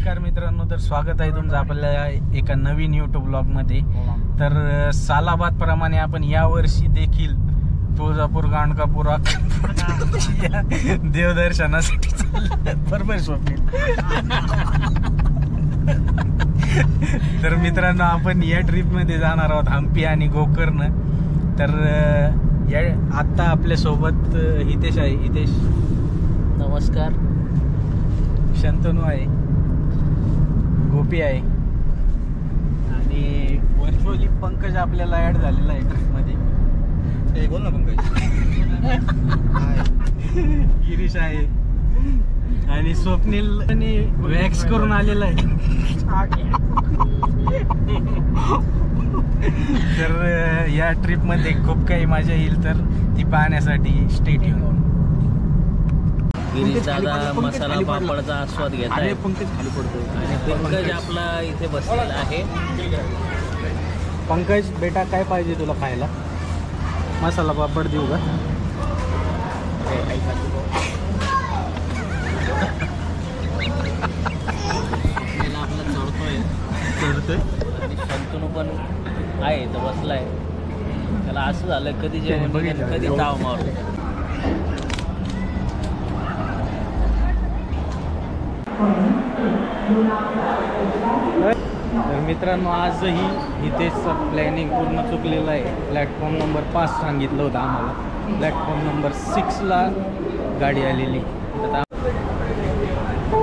नमस्कार मित्रांनो, तर स्वागत आहे तुमचं आपल्या एका नवीन यूट्यूब ब्लॉगमध्ये। तर सालाबाद प्रमाणे आपण यावर्षी देखील तुळजापूर, गाणगापूर देवदर्शनासाठी बरोबर स्वप्नील। तर मित्रांनो, आपण या ट्रिपमध्ये जाणार आहोत हम्पी आणि गोकर्ण। तर या आता आपल्या सोबत हितेश आहे। हितेश नमस्कार। शंतनू आहे, गोपी आहे आणि व्हर्च्युअली पंकज आपल्याला ऍड झालेला आहे ट्रिपमध्ये। बोल ना पंकज। गिरीश आहे आणि स्वप्नील वॅक्स करून आलेला आहे। तर या ट्रिपमध्ये खूप काही मजा येईल, तर ती पाहण्यासाठी स्टे ट्यून। गिरीश दादा मसाला पापडचा आस्वाद घेत आहे। पंकज खाली पडतो आणि पंकज आपला इथे बसलेला आहे। पंकज बेटा, काय पाहिजे तुला खायला? मसाला पापड देऊ का? आपला चढतोय आणि शंतनू पण आहे तर बसलाय। त्याला असं झालं कधी जेवण बघितलं कधी ताव मारतो। तर मित्रांनो, आजही हितेशचं प्लॅनिंग पूर्ण चुकलेलं आहे। प्लॅटफॉर्म नंबर 5 सांगितलं होतं आम्हाला, प्लॅटफॉर्म नंबर 6ला गाडी आलेली।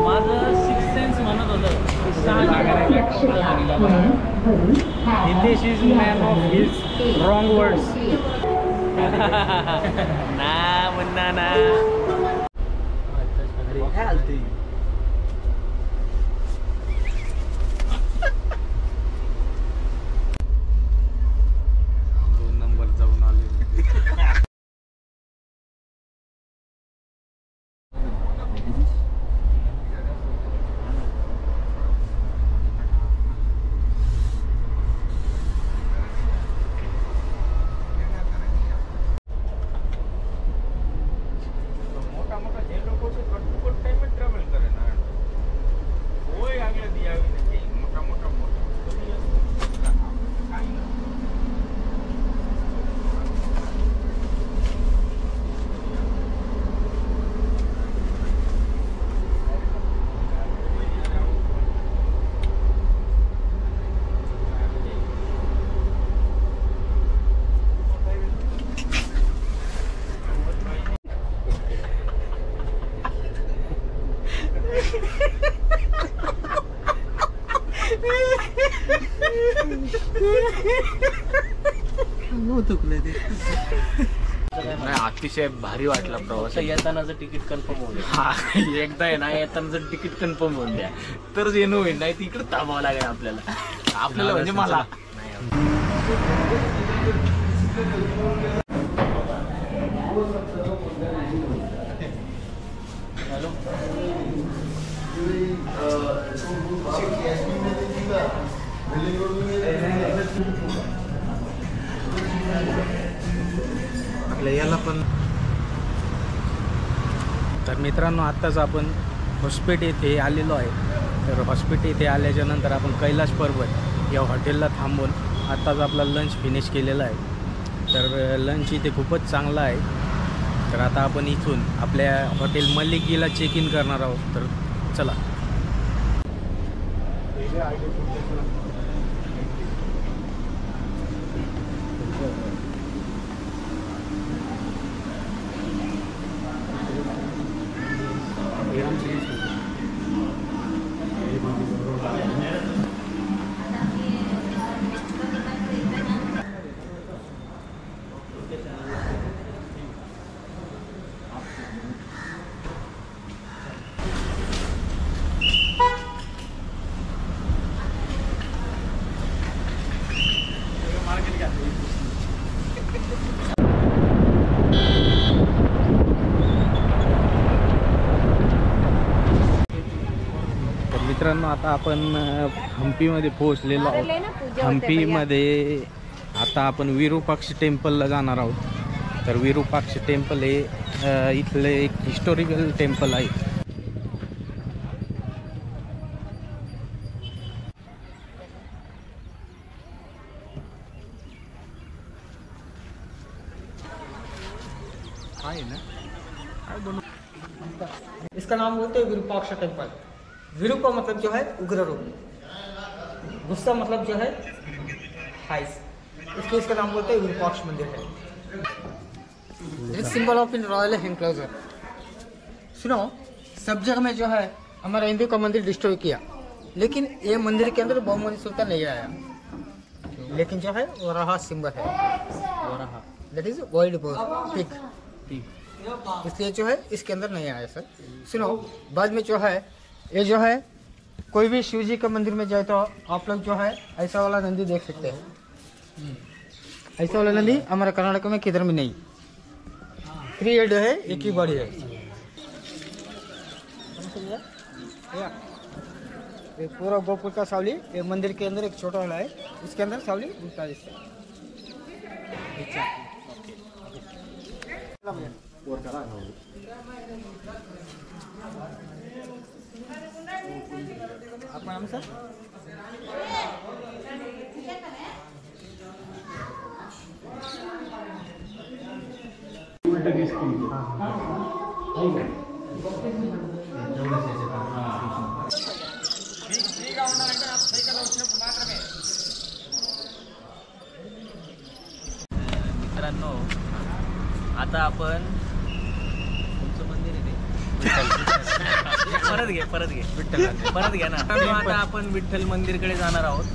माझं सिक्स सेन्स म्हणत होतं Hitesh is man of his wrong words. ना मुन्ना ना। अतिशय भारी वाटला प्रवास। येतानाचं तिकीट कन्फर्म होईल। हा, एकदा आहे ना, येतानाचं तिकीट कन्फर्म होऊन द्या तरच येणं होईल, नाही तिकडे थांबावं लागेल आपल्याला म्हणजे मला। याला पण तर मित्रांनो, आत्ताच आपण हॉस्पिटल येथे आलेलो आहे। तर हॉस्पिटल येथे आल्याच्या नंतर आपण कैलाश पर्वत या हॉटेलला थांबून आत्ताच आपला लंच फिनिश केलेला आहे। तर लंच इथे खूपच चांगला आहे। तर आता आपण इथून आपल्या हॉटेल मल्लिकीला चेक इन करणार आहोत। तर चला। मित्रांनो, आता आपण हम्पीमध्ये पोहोचलेलो आहोत। हम्पीमध्ये आता आपण विरूपाक्ष टेम्पलला जाणार आहोत। तर विरूपाक्ष टेम्पल हे इथले एक हिस्टॉरिकल टेम्पल आहे। इसका नाम बोलते हैं विरूपाक्ष टेम्पल। विरूपा मतलब जो है उग्र रूप, गुस्सा मतलब जो है हाइस, इसलिए इसका नाम बोलते हैं विरूपाक्ष मंदिर है। Symbol of in royal enclosure. सुनो, सब जगह में जो है हमारा हिंदू का मंदिर डिस्ट्रॉय किया, लेकिन ये मंदिर के अंदर बहुमनी सुल्तान नहीं आया, लेकिन जो है वो रहा सिंबल है, वो रहा दैट इज वाइल्ड पिग, इसलिए जो है इसके अंदर नहीं आया सर। सुनो, बाद में जो है ये जो है कोई भी शिव जी के मंदिर में जाए तो आप लोग जो है ऐसा वाला नंदी देख सकते हैं। ऐसा वाला नंदी हमारे कर्नाटक में किधर में नहीं, 3 हेड है, एक ही बॉडी है। ये पूरा गोपुर का सावली, ये मंदिर के अंदर एक छोटा वाला है, इसके अंदर सावली उल्टा है। आपका नाम सर? मित्रांनो, आता आपण तुमचं मंदिर आहे ते परत घे परत घ्या ना। आता आपण विठ्ठल मंदिरकडे जाणार आहोत।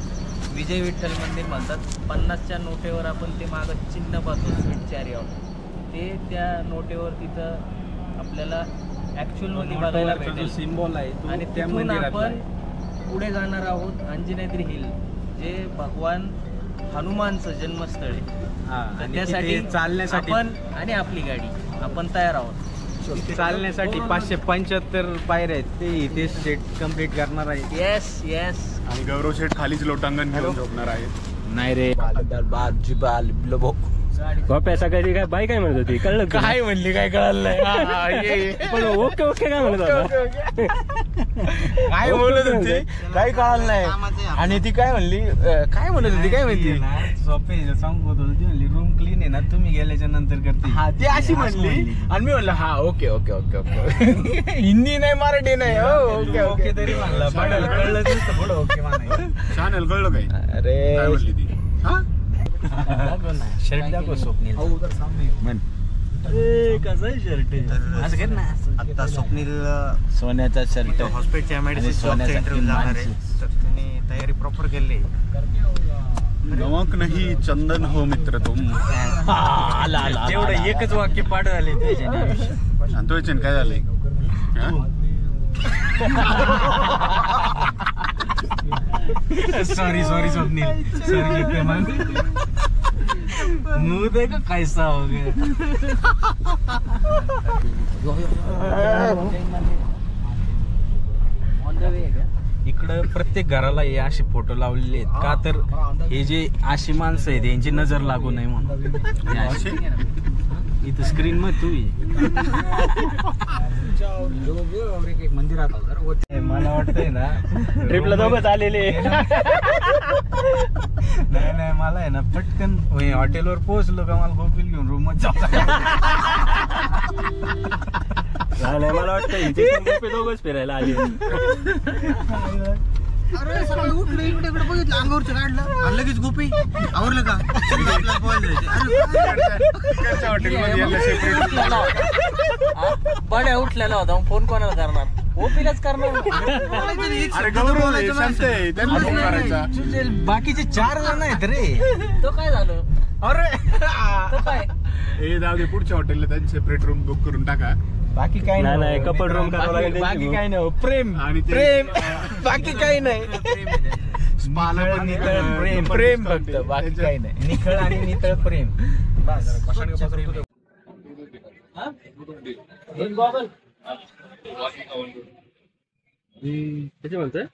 विजय विठ्ठल मंदिर म्हणतात। 50च्या नोटेवर आपण ते मागं चिन्ह पाहतो स्वीटच्या एरियावर, ते त्या नोटेवर तिथं आपल्याला ॲक्च्युअल मध्ये बघायला भेटेल सिम्बॉल आहे आणि त्या तिथून मंदिरात आपण पुढे जाणार आहोत अंजनेत्री हिल, जे भगवान हनुमानचं जन्मस्थळ आहे। तर त्यासाठी चालण्यासाठी आपण आणि आपली गाडी आपण तयार आहोत। चालण्यासाठी 575 पायऱ्या आहेत, ते इथे सेट कम्प्लीट करणार आहे। Yes yes. आणि गौरव शेठ खालीच लोटांगण घेऊन झोपणार आहेत। नाही रे, पैसा कधी काय बाई काय म्हणत होती, कळलं का? काय म्हणली काय कळलं नाही। पण ओके ओके काय म्हणत होता? काय बोलत होती काही कळलं नाही। आणि ती काय म्हणली, काय म्हणत होती, काय म्हणली? सोपे सांगत होती, म्हणली रूम क्लीन आहे ना, तुम्ही गेल्याच्या नंतर करते। हा, ती अशी म्हणली आणि मी म्हणलं हा okay okay okay okay. Hindi नाही मराठी नाही, हो ओके ओके तरी म्हणलं पडेल, कळलं नसतं पुढं ओके म्हणायचं। चॅनल कळलं काय? अरे काय म्हणली ती? हा शर्ट दाखव स्वप्नील। कसं शर्ट असं कर ना। आता स्वप्नील सोन्याचा शर्ट हॉस्पिटलच्या एमआयडीसी सोन्याचा इंटरव्ह्यू जाणार आहे, तर त्यांनी तयारी प्रॉपर केली। नमक नाही चंदन हो मित्र तुम। तेवढं एकच वाक्य पाठ झाले त्याच्याने आयुष्यात। शांत व्हायचे काय झालंय? हा? सॉरी स्वप्नील, सॉरी मुंह देखो कैसा हो गया। इकडं प्रत्येक घराला हे असे फोटो लावलेले आहेत का, तर हे जे अशी माणसं आहेत यांची नजर लागू नये म्हणून। हे असे इथं स्क्रीन मध्ये तू मंदिरात मला वाटतंय ना ट्रिपला दोघंच आलेले। नाही मला आहे ना पटकन हॉटेलवर पोहोचलो का मला गोपील घेऊन रूम मध्ये नाही, मला वाटतं दोघंच फिरायला आले। अरे सकाळी उठलं इकडे इकडे बघितलं, अंगावरचं काढलं आणि लगेच गोपी आवरलं का? बड्या उठलेला होता, मग फोन कोणाला करणार? ओपीलाच करणार। अरे गौरव आहे, शांत आहे, त्यांना फोन करायचा। बाकीचे 4 जण आहेत रे। तो काय झालं? अरे तो काय? हे जाऊ दे, पुढच्या हॉटेलला त्यांनी सेपरेट रूम बुक करून टाका। बाकी काही नाही, कपल रूम करावं लागेल बाकी त्यांची. काही नाही, प्रेम आणि ते- प्रेम बाकी काही नाही। स्पाला पण नितळ प्रेम प्रेम फक्त, बाकी काही नाही। निखळ आणि नितळ प्रेम बस। किती म्हणतोय?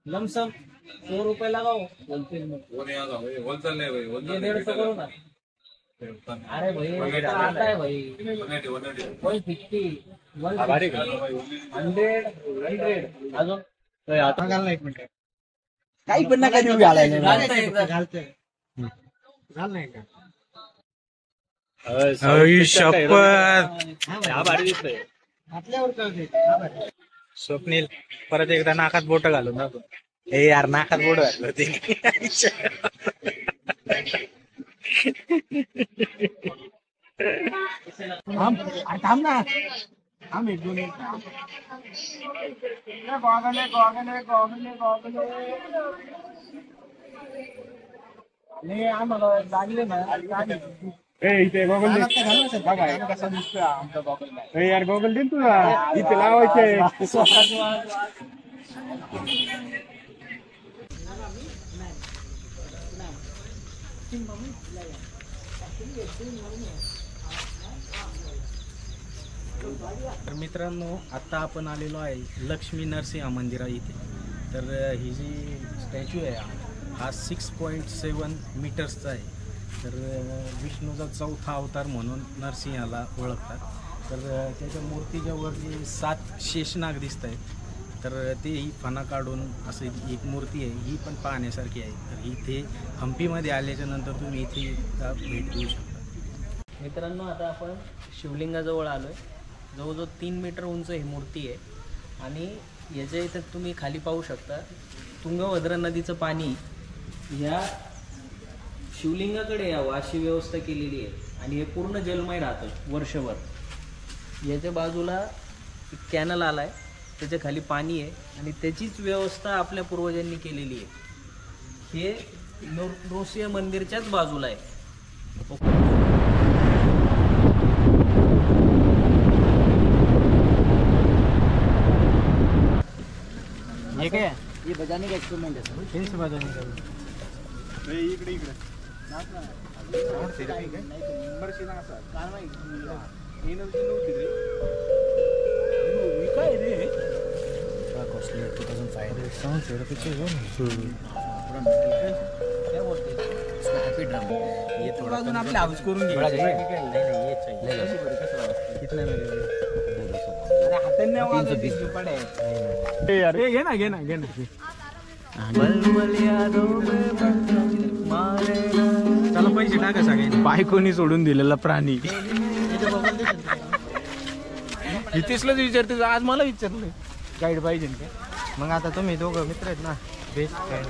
लमसम 100 रुपये लगाओ, बोलते ये 150 करो ना। अरे भाई आता है भाई 150 100 अजून एक मिनिट काही पण नका देऊ घालायला। घालतंय एकदा. घाल नाही का? स्वप्नील परत एकदा नाकात बोट घालून दाखव. हे यार नाकात बोट घालून होते. थांब ना. यार गॉगल दे तुला इथे लावायचे. तर मित्रांनो आता आपण आलेलो आहे लक्ष्मी नरसिंह मंदिरा इथे. तर ही जी स्टॅच्यू आहे हा 6.7 मीटर्सचा आहे. तर विष्णूचा चौथा अवतार म्हणून नरसिंहाला ओळखतात. तर त्याच्या मूर्तीच्या वर जे 7 शेषनाग दिसत आहेत तर ते ही फणा काढून असं एक मूर्ती आहे, ही पण पाहण्यासारखी आहे. तर इथे हम्पीमध्ये आल्याच्या नंतर तुम्ही इथे भेट देऊ शकता. मित्रांनो आता आपण शिवलिंगाजवळ आलो आहे. जवळजवळ 3 मीटर उंच ही मूर्ती आहे आणि याच्या इथं तुम्ही खाली पाहू शकता तुंगभद्रा नदीचं पाणी ह्या शिवलिंगाकडे यावं अशी व्यवस्था केलेली आहे आणि हे पूर्ण जलमय राहतं वर्षभर. याच्या बाजूला एक कॅनल आला आहे, त्याच्या खाली पाणी आहे आणि त्याचीच व्यवस्था आपल्या पूर्वजांनी केलेली आहे. हे नृसिंह मंदिरच्याच बाजूला आहे. हे काय ये बजाने का एक्सपेरिमेंट है सर. फिर बजाने का इकडे इकडे कॉस्टली 2005 साउंड ये थोड़ा बाजून आपले हाऊस करून घे. नहीं ये चाहिए. कितना हाताने 320 रुपये. यार घे ना घे ना घे ना. चला पैसे टाका सगळ्यांनी. बायकोनी सोडून दिलेला प्राणी. हितेशलाच विचारते आज मला विचारलं गाईड पाहिजे का. मग आता तुम्ही दोघं मित्र आहेत ना, बेस्ट फ्रेंड.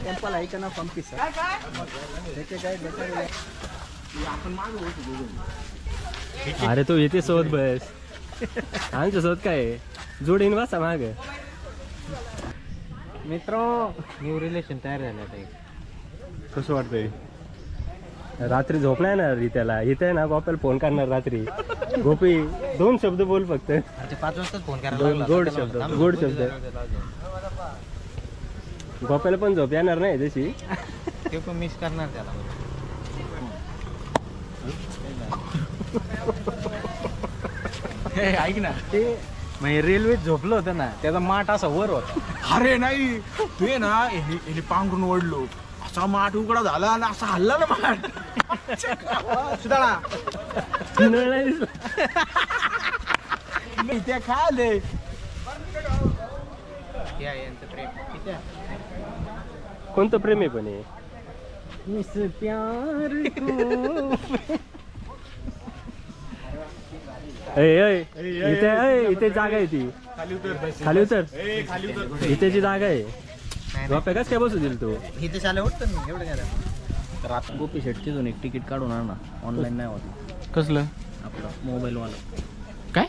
टेम्पल आहे का ना पंपी सर. अरे तू येते सोबत बस. आमच्या सोबत काय जोडीन बसा माग. मित्र न्यू रिलेशन तयार झालं आहे. कसं वाटतंय. रात्री झोपलाय ना त्याला इथे ना गोप्याला फोन करणार रात्री. गोपी 2 शब्द बोल फक्त. 5 वाजता फोन गोड शब्द गोड शब्द. गोप्याला पण झोप येणार नाही तशी. ते पण मिस करणार त्याला. ऐक ना ते म्हणजे रेल्वेत झोपलं होतं ना त्याचा माठ असा वर होता. अरे नाही ते ना याने पांघरून ओढलो असा माठ उघडा झाला आणि असा हल्ला ना माठ. सुधाळा त्या खाले यांचं प्रेम किती आहे? कोणतं प्रेम आहे पण हे. इथे जागा आहे ती. खाली उतर इथे जागा आहे. गोप्या कस काय बसू दिल तू. इथे शाले उठतं मी एवढं काय झालं. रात गोपी शेट तिथून एक तिकीट काढून आणा. ऑनलाईन नाही होत कसलं आपलं मोबाईलवाला. काय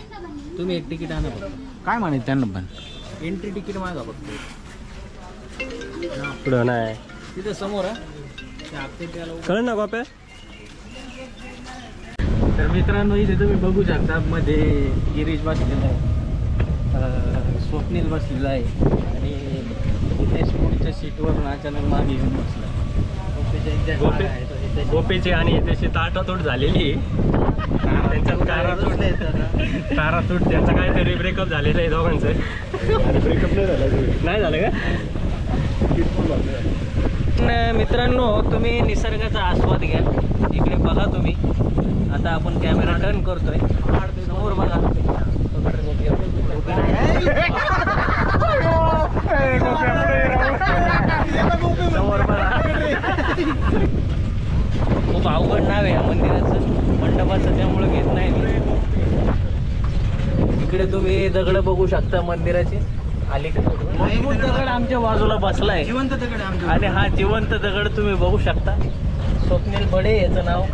तुम्ही एक तिकीट आणा फक्त. काय म्हणायचं त्यांना पण. एंट्री तिकीट मागा फक्त. पुढं नाही तिथं समोर त्याला कळ ना गोप्या. तर मित्रांनो इथे तुम्ही बघू शकता मध्ये गिरीश बसलेला आहे, स्वप्नील बसलेला आहे आणि इथे पुढच्या सीटवरून अचानक मागे येऊन बसला. गोपेची आणि त्याची ताटातोड झालेली. त्यांच्यात तारातूट त्यांचा काहीतरी ब्रेकअप झालेलं आहे दोघांचं. ब्रेकअप नाही झालं का. मित्रांनो तुम्ही निसर्गाचा आस्वाद घ्या. इकडे बघा तुम्ही. आता आपण कॅमेरा टर्न करतोय. समोर बघा. समोर बघा. खूप अवघड नाव आहे या मंदिराचं. तुम्ही दगड बघू शकता मंदिराचे अलीकडे मजबूत दगड आमच्या बाजूला बसलाय, जिवंत दगड आहे आमच्या आणि हा जिवंत दगड तुम्ही बघू शकता. स्वप्नील बडे याचं नाव.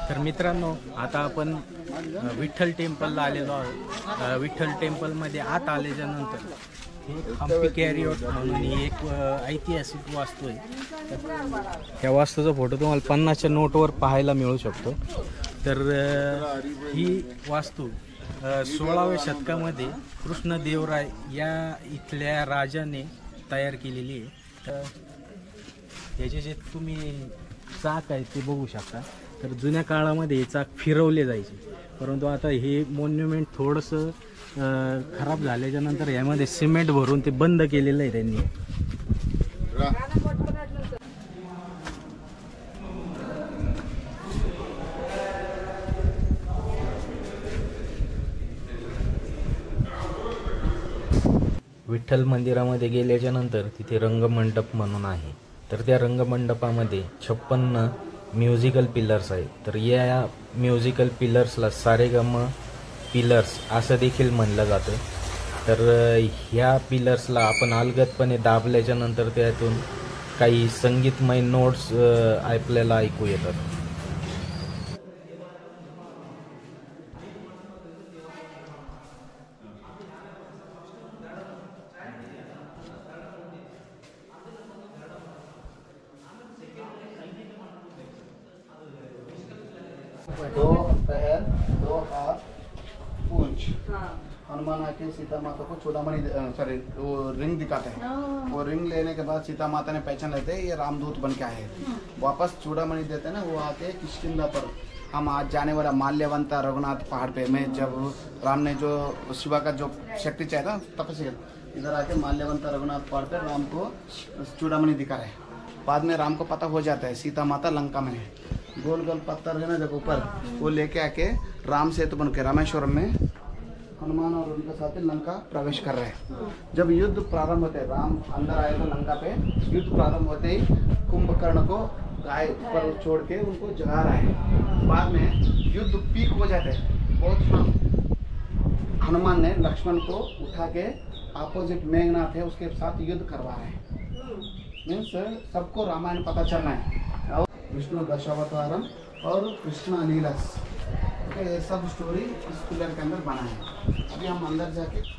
तर मित्रांनो, आता आपण विठ्ठल टेम्पलला आलेलो आहोत. विठ्ठल टेम्पलमध्ये आत आल्याच्या नंतर हे हम्पी कॅरिओट म्हणून ही एक ऐतिहासिक वास्तू आहे. त्या वास्तूचा फोटो तुम्हाला 50च्या नोटवर पाहायला मिळू शकतो. तर ही वास्तू 16व्या शतकामध्ये कृष्णदेवराय या इथल्या राजाने तयार केलेली आहे. तर याचे जे तुम्ही चाक आहे ते बघू शकता. तर जुन्या काळामध्ये हे चाक फिरवले जायचे, परंतु आता हे मॉन्युमेंट थोडंसं खराब झाल्याच्या नंतर यामध्ये सिमेंट भरून ते बंद केलेलं आहे त्यांनी. विठ्ठल मंदिरामध्ये गेल्याच्या नंतर तिथे रंगमंडप म्हणून आहे. तर त्या रंगमंडपामध्ये 56 म्युझिकल पिलर्स आहेत. तर या म्युझिकल पिलर्सला सारेगम पिलर्स असं देखील म्हणलं जातं. तर ह्या पिलर्सला आपण अलगदपणे दाबल्याच्या नंतर त्यातून काही संगीतमय नोट्स आपल्याला ऐकू येतात. दो पैर, दो हाथ, पूंछ। हनुमान आके सीता माता को चूड़ामणि सॉरी वो रिंग दिखाते हैं। वो रिंग लेने के बाद सीता माता ने पहचान लेते हैं ये रामदूत बन के आए हैं। वापस चूड़ामणि देते हैं ना, वो आके किष्किंधा पर हम आज जाने वाला माल्यवंता रघुनाथ पहाड़ पे में जब राम ने जो शिवा का जो शक्ति चाहिए था तपस्या, इधर आके माल्यवंता रघुनाथ पहाड़ पे राम को चूड़ामणि दिखा रहे हैं। बाद में राम को पता हो जाता है सीता माता लंका में है। गोल गोल पत्थर है ना जब ऊपर, वो लेके आके राम सेतु बन के रामेश्वरम में हनुमान और उनके साथ लंका प्रवेश कर रहे हैं। जब युद्ध प्रारंभ होते, राम अंदर आए तो लंका पे युद्ध प्रारंभ होते ही कुंभकर्ण को गाय पर छोड़ के उनको जगा रहा है। बाद में युद्ध पीक हो जाते हैं बहुत। हनुमान ने लक्ष्मण को उठा के अपोजिट मेघनाथ है उसके साथ युद्ध करवा रहे हैं। मीन्स सबको रामायण पता चलना है। विष्णु दशावतारम और कृष्णा लीलस, ये सब स्टोरी इस पिलर के अंदर बना है। अभी हम अंदर जाके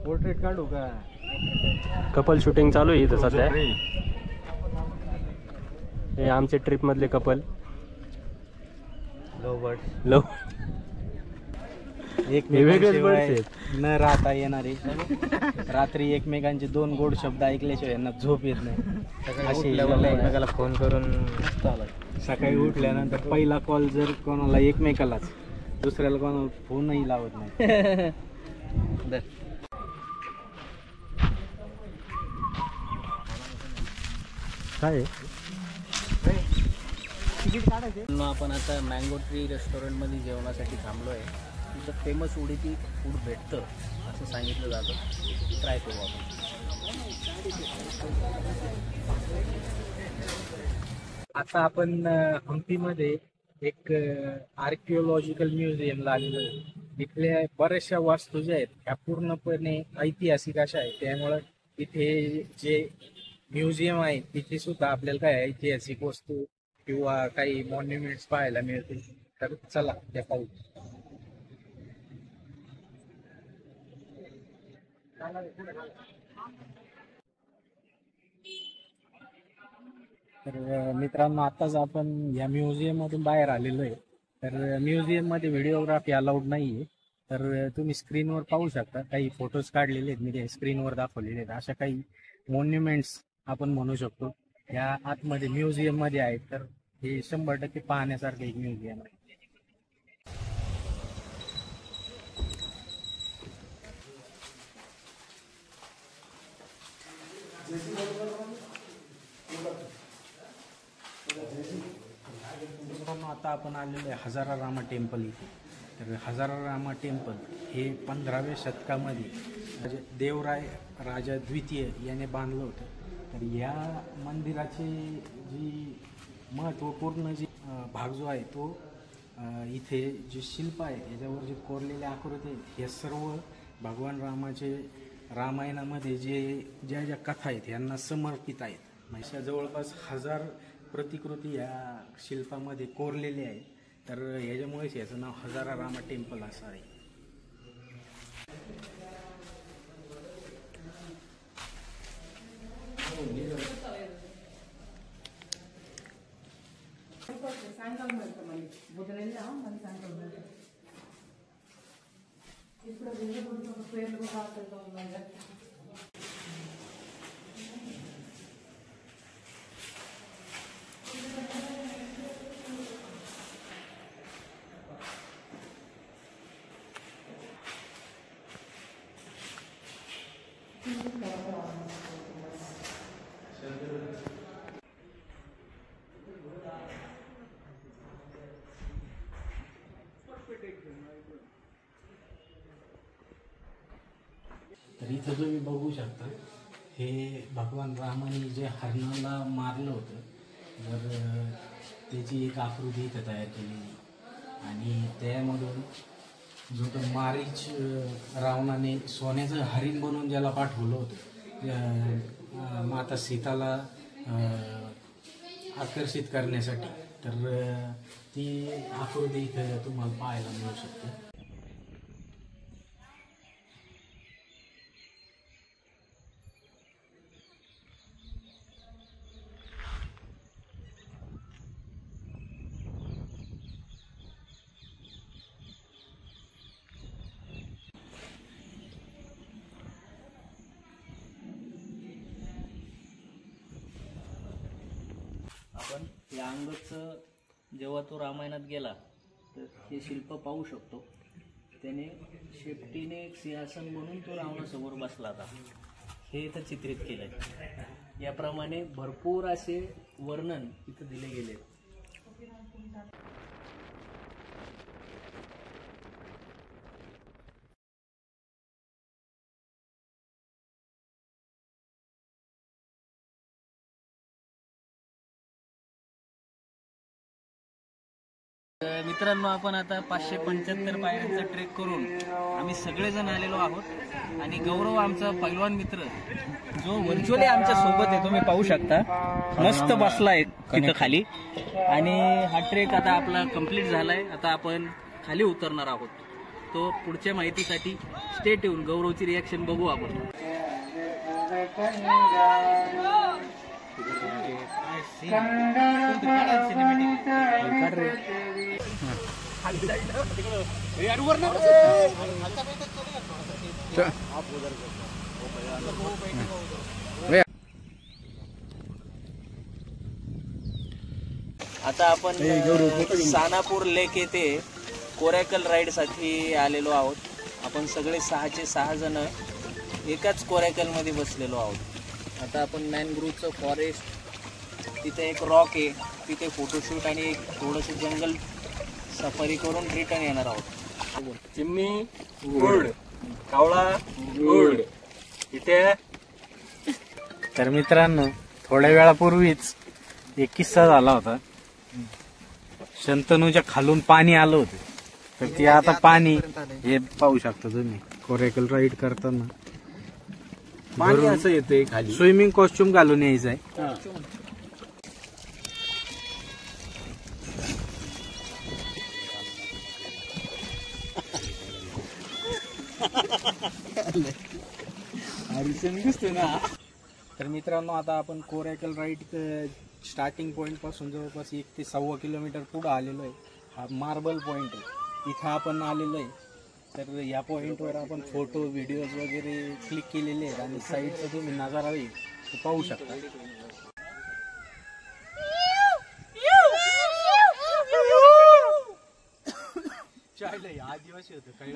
पोर्ट्रेट काढू का? कपल शूटिंग चालू आहे इथं सध्या. हे आमचे ट्रिप मधले कपल लो एकमेकांशिवाय न राहता येणारे, रात्री एकमेकांचे 2 गोड शब्द ऐकल्याशिवाय यांना झोप येत नाही. असे एकमेकाला फोन करून सकाळी उठल्यानंतर पहिला कॉल जर कोणाला एकमेकालाच, दुसऱ्याला कोणाला फोनही लावत नाही. काय आपण आता मँगो ट्री रेस्टॉरंटमध्ये जेवणासाठी थांबलो आहे. तिथं फेमस उडीपी फूड भेटतं असं सांगितलं जातं. ट्राय करू आपण. आता आपण हम्पीमध्ये एक आर्किओलॉजिकल म्युझियमला आलेलो आहे. इथल्या बऱ्याचशा वास्तू ज्या आहेत ह्या पूर्णपणे ऐतिहासिक अशा आहेत. त्यामुळं इथे जे म्युझियम आहे तिथे सुद्धा आपल्याला काय ऐतिहासिक वस्तू किंवा काही मॉन्युमेंट्स पाहायला मिळतील. तर चला त्या पाहू. तर मित्रांनो, आताच आपण या म्युझियम मधून बाहेर आलेलो आहे. तर म्युझियम मध्ये व्हिडिओग्राफी अलाउड नाहीये. तर तुम्ही स्क्रीनवर पाहू शकता, काही फोटोज काढलेले आहेत, मी ते स्क्रीनवर दाखवलेले आहेत. अशा काही मॉन्युमेंट्स आपण म्हणू शकतो या आतमध्ये म्युझियम मध्ये आहेत. तर हे 100% पाहण्यासारखं एक म्युझियम आहे. आता आपण आलेलो आहे हजारा रामा टेम्पल इथे. तर हजारा रामा टेम्पल हे 15व्या शतकामध्ये देवराय राजा द्वितीय याने बांधलं होतं. तर या मंदिराचे जी महत्त्वपूर्ण जी भाग जो आहे तो इथे जे शिल्प आहे याच्यावर जे कोरलेले आकृती आहेत, हे सर्व भगवान रामाचे रामायणामध्ये ज्या ज्या कथा आहेत यांना समर्पित आहेत. म्हणजे जवळपास 1000 प्रतिकृती या शिल्पामध्ये कोरलेल्या आहेत. तर याच्यामुळेच याचं नाव हजारा रामा टेम्पल असं आहे. तर इथं तुम्ही बघू शकता, हे भगवान रामाने जे हरणाला मारलं होतं, तर त्याची एक आकृती इथं तयार केलेली. आणि त्यामधून जो तो मारीच रावणाने सोन्याचं हरिण बनवून ज्याला पाठवलं होतं माता सीताला आकर्षित करण्यासाठी, तर ती आकृती इथं तुम्हाला पाहायला मिळू शकते. आपण या अंगदचं जेव्हा तो रामायणात गेला तर हे शिल्प पाहू शकतो. त्याने शेपटीने एक सिंहासन म्हणून तो रावणासमोर बसला होता, हे इथं चित्रित केलंय. याप्रमाणे भरपूर असे वर्णन इथं दिले गेले. मित्रांनो, आपण आता 575 पायऱ्यांचा ट्रेक करून आम्ही सगळेजण आलेलो आहोत. आणि गौरव आमचा पैलवान मित्र जो व्हर्च्युअली आमच्या सोबत आहे, तुम्ही पाहू शकता, मस्त बसलाय तिथं खाली. आणि हा ट्रेक आता आपला कंप्लीट झालाय. आता आपण खाली उतरणार आहोत. तो पुढच्या माहितीसाठी स्टे ट्यून. गौरवची रिॲक्शन बघू आपण. आता आपण सानापूर लेक येथे कोरॅकल राईड साठी आलेलो आहोत. आपण सगळे 6 जण एकाच कोरॅकल मध्ये बसलेलो आहोत. आता आपण मॅनग्रोव्हचं फॉरेस्ट, तिथे एक रॉक आहे, तिथे फोटोशूट आणि एक थोडंसं जंगल सफारी करून रिटर्न येणार आहोत. चिमणी गुड, कावळा गुड इथे. तर मित्रांनो, थोड्या वेळापूर्वीच एक किस्सा झाला होता. शंतनूच्या खालून पाणी आलं होतं. तर ते आता पाणी हे पाहू शकता तुम्ही. कोरॅकल राईड करताना पाणी असं येते खाली. स्विमिंग कॉस्ट्युम घालून यायचं आहे. तर मित्रांनो आता आपण कोरॅकल राईट स्टार्टिंग पॉईंटपासून जवळपास 1 ते 1.25 किलोमीटर पुढं आलेलो आहे. हा मार्बल पॉईंट आहे, इथं आपण आलेलो आहे. तर या पॉईंटवर आपण फोटो व्हिडिओज वगैरे क्लिक केलेले आहेत आणि साईडचा तुम्ही नजारा आहे तो पाहू शकता. आदिवासी होतं काही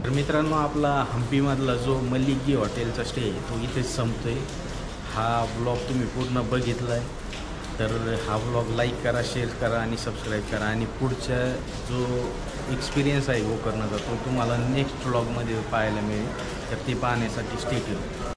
तर मित्रांनो आपला हम्पीमधला जो मल्लिकी हॉटेलचा स्टे आहे तो इथेच संपतोय. हा ब्लॉग तुम्ही पूर्ण बघितला आहे तर हा ब्लॉग लाईक करा, शेअर करा आणि सबस्क्राईब करा. आणि पुढचा जो एक्सपिरियन्स आहे गोकर्णचा तो तुम्हाला नेक्स्ट ब्लॉगमध्ये पाहायला मिळेल. तर ते पाहण्यासाठी स्टे ट्यून.